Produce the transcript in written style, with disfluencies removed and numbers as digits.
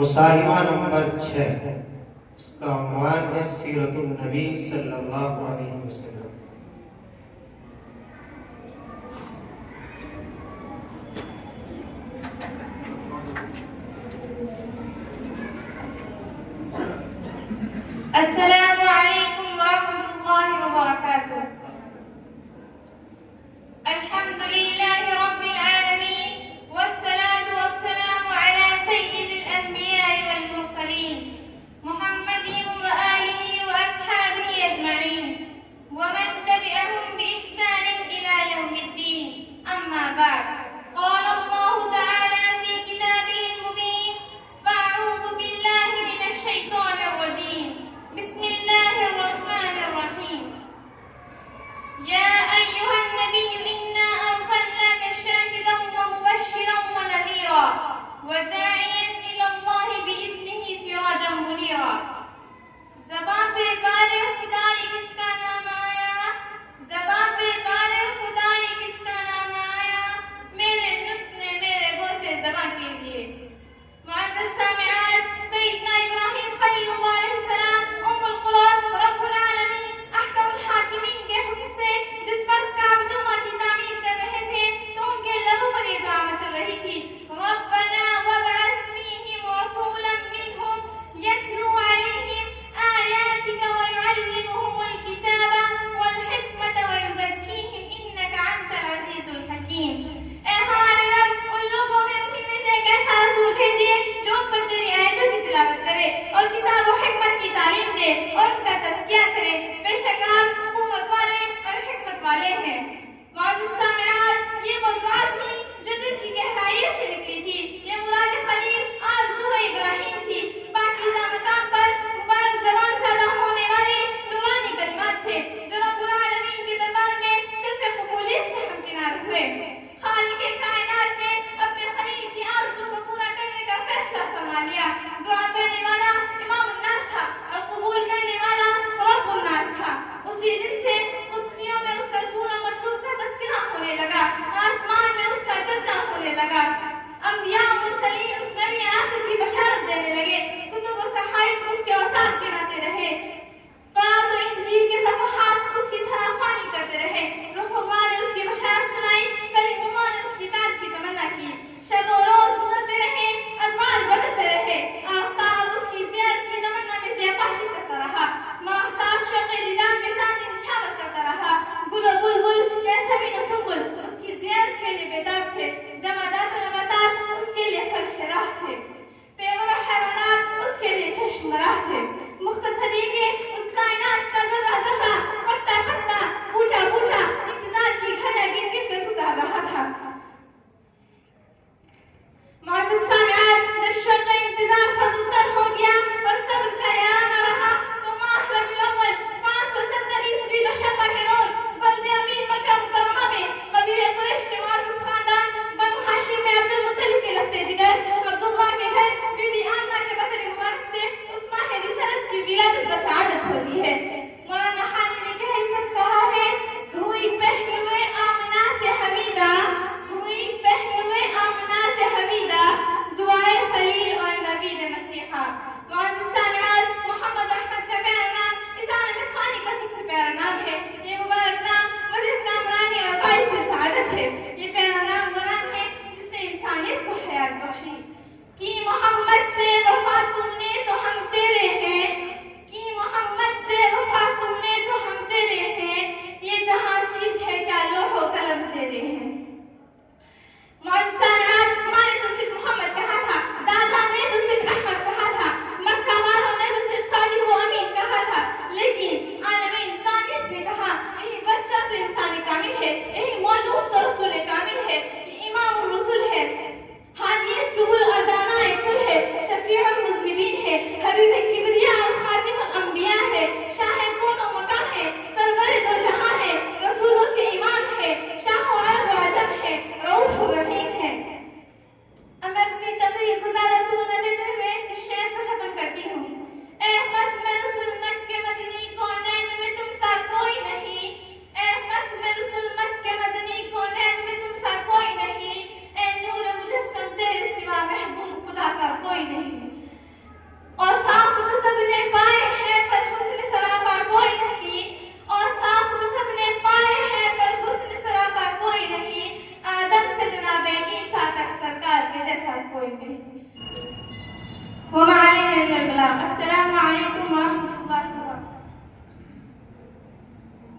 مصاحبہ number 6، اس کا عنوان ہے سیرت النبی صلی اللہ علیہ وسلم۔ السلام علیکم ورحمۃ اللہ وبرکاتہ۔ الحمد للہ رب العالمین والصلاة والسلام على سید الانبیاء والمرسلین محمد وآلہ واصحابہ اجمعین ومن تبعهم بإحسان إلى يوم الدین، اما بعد، قال اللہ تعالی في کتابہ المبین، فاعوذ باللہ من الشیطان الرجیم، بسم اللہ ساتھ کوئی نہیں. وما علينا إلا البلاغ. السلام عليكم ورحمة